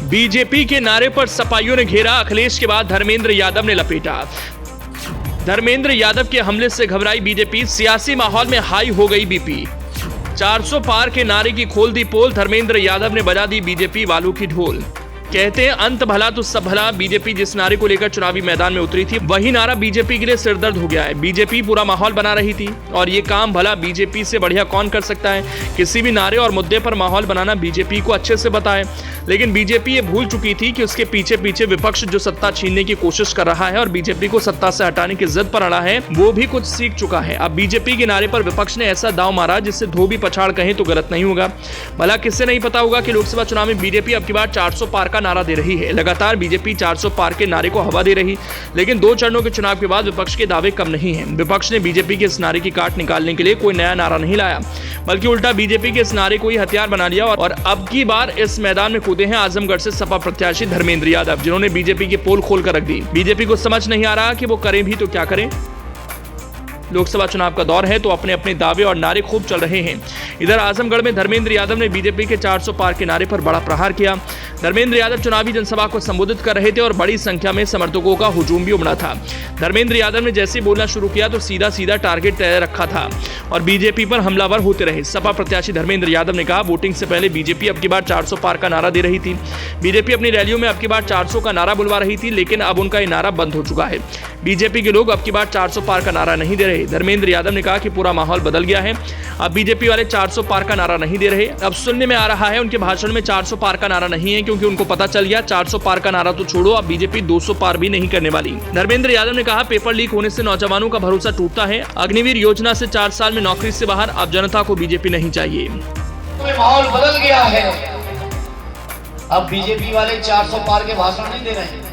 BJP के नारे पर सपाइयों ने घेरा, अखिलेश के बाद धर्मेंद्र यादव ने लपेटा। धर्मेंद्र यादव के हमले से घबराई बीजेपी, सियासी माहौल में हाई हो गई बीपी। 400 पार के नारे की खोल दी पोल, धर्मेंद्र यादव ने बजा दी बीजेपी वालों की ढोल। कहते हैं अंत भला तो सब भला, बीजेपी जिस नारे को लेकर चुनावी मैदान में उतरी थी वही नारा बीजेपी के लिए सिरदर्द हो गया है। बीजेपी पूरा माहौल बना रही थी और ये काम भला बीजेपी से बढ़िया कौन कर सकता है। किसी भी नारे और मुद्दे पर माहौल बनाना बीजेपी को अच्छे से पता है, लेकिन बीजेपी ये भूल चुकी थी कि उसके पीछे पीछे विपक्ष जो सत्ता छीनने की कोशिश कर रहा है और बीजेपी को सत्ता से हटाने की जिद पर अड़ा है, वो भी कुछ सीख चुका है। अब बीजेपी के नारे पर विपक्ष ने ऐसा दांव मारा जिससे धोबी पछाड़ कहें तो गलत नहीं होगा। भला किससे नहीं पता होगा कि लोकसभा चुनाव में बीजेपी अब की बार 400 पार का नारा दे रही है। लगातार बीजेपी 400 पार के नारे को हवा दे रही, लेकिन 2 चरणों के चुनाव के बाद विपक्ष के दावे कम नहीं हैं। विपक्ष ने बीजेपी के इस नारे की काट निकालने के लिए कोई नया नारा नहीं लाया, बल्कि उल्टा बीजेपी के इस नारे को ही हथियार बना लिया और अब की बार इस मैदान में कूदे हैं आजमगढ़ से सपा प्रत्याशी धर्मेंद्र यादव, जिन्होंने बीजेपी की पोल खोल कर रख दी। बीजेपी को समझ नहीं आ रहा कि वो करें भी तो क्या करें। लोकसभा चुनाव का दौर है तो अपने अपने दावे और नारे खूब चल रहे हैं। इधर आजमगढ़ में धर्मेंद्र यादव ने बीजेपी के 400 पार के नारे पर बड़ा प्रहार किया। धर्मेंद्र यादव चुनावी जनसभा को संबोधित कर रहे थे और बड़ी संख्या में समर्थकों का हुजूम भी उमड़ा था। धर्मेंद्र यादव ने जैसे बोलना शुरू किया तो सीधा सीधा टारगेट तय रखा था और बीजेपी पर हमलावर होते रहे। सपा प्रत्याशी धर्मेंद्र यादव ने कहा, वोटिंग से पहले बीजेपी अब की बार 400 पार का नारा दे रही थी। बीजेपी अपनी रैलियों में अब की बार 400 का नारा बुलवा रही थी, लेकिन अब उनका ये नारा बंद हो चुका है। बीजेपी के लोग अब की बार 400 पार का नारा नहीं दे रहे। धर्मेंद्र यादव ने कहा कि पूरा माहौल बदल गया है, अब बीजेपी वाले 400 पार का नारा नहीं दे रहे। अब सुनने में आ रहा है उनके भाषण में 400 पार का नारा नहीं है, क्योंकि उनको पता चल गया 400 पार का नारा तो छोड़ो, अब बीजेपी 200 पार भी नहीं करने वाली। धर्मेंद्र यादव ने कहा, पेपर लीक होने से नौजवानों का भरोसा टूटता है। अग्निवीर योजना से 4 साल में नौकरी से बाहर, अब जनता को बीजेपी नहीं चाहिए। माहौल बदल गया है, अब बीजेपी वाले 400 पार के भाषण नहीं दे रहे हैं।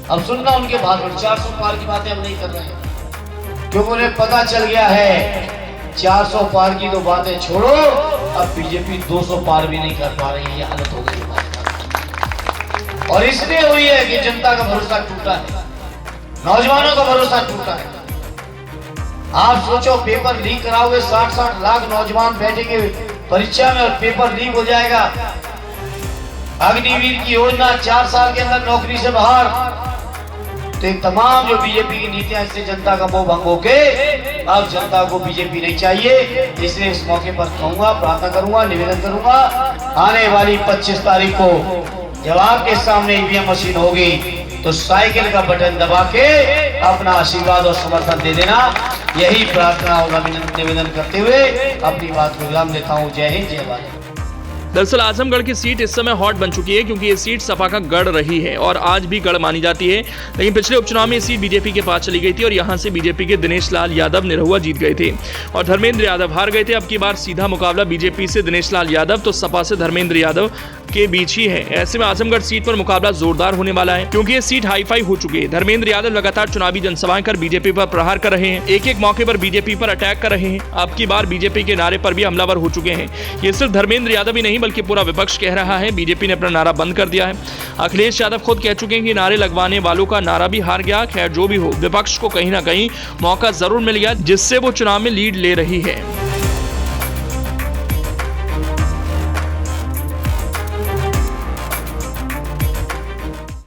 अब सुनना उनके भाषण, 400 पार की बातें हम नहीं कर रहे हैं, क्योंकि उन्हें पता चल गया है 400 पार की तो बातें छोड़ो, अब बीजेपी 200 पार भी नहीं कर पा रही है। हालत हो गई और इसलिए हुई है कि जनता का भरोसा टूटा है, नौजवानों का भरोसा टूटा है। आप सोचो, पेपर लीक कराओगे, 60-60 लाख नौजवान बैठेंगे परीक्षा में और पेपर लीक हो जाएगा। अग्निवीर की योजना 4 साल के अंदर नौकरी से बाहर, तो तमाम जो बीजेपी की नीतियां, इससे जनता का मोह भंग होके अब जनता को बीजेपी नहीं चाहिए। इसलिए इस मौके पर कहूंगा, प्रार्थना करूंगा, निवेदन करूंगा, आने वाली 25 तारीख को जब आपके सामने ईवीएम मशीन होगी तो साइकिल का बटन दबा के अपना आशीर्वाद और समर्थन दे देना। यही प्रार्थना और निवेदन करते हुए अपनी बात को विराम देता हूँ। जय हिंद, जय भारत। दरअसल आजमगढ़ की सीट इस समय हॉट बन चुकी है, क्योंकि ये सीट सपा का गढ़ रही है और आज भी गढ़ मानी जाती है। लेकिन पिछले उपचुनाव में ये सीट बीजेपी के पास चली गई थी और यहां से बीजेपी के दिनेश लाल यादव निरहुआ जीत गए थे और धर्मेंद्र यादव हार गए थे। अब की बार सीधा मुकाबला बीजेपी से दिनेश लाल यादव तो सपा से धर्मेंद्र यादव के बीच ही है। ऐसे में आजमगढ़ सीट पर मुकाबला जोरदार होने वाला है, क्योंकि ये सीट हाईफाई हो चुकी है। धर्मेंद्र यादव लगातार चुनावी जनसभाएं कर बीजेपी पर प्रहार कर रहे हैं, एक एक मौके पर बीजेपी पर अटैक कर रहे हैं। अब की बार बीजेपी के नारे पर भी हमलावर हो चुके हैं। ये सिर्फ धर्मेंद्र यादव ही नहीं बल्कि पूरा विपक्ष कह रहा है बीजेपी ने अपना नारा बंद कर दिया है। अखिलेश यादव खुद कह चुके हैं कि नारे लगवाने वालों का नारा भी हार गया। खैर जो भी हो, विपक्ष को कहीं ना कहीं मौका जरूर मिल गया, जिससे वो चुनाव में लीड ले रही है।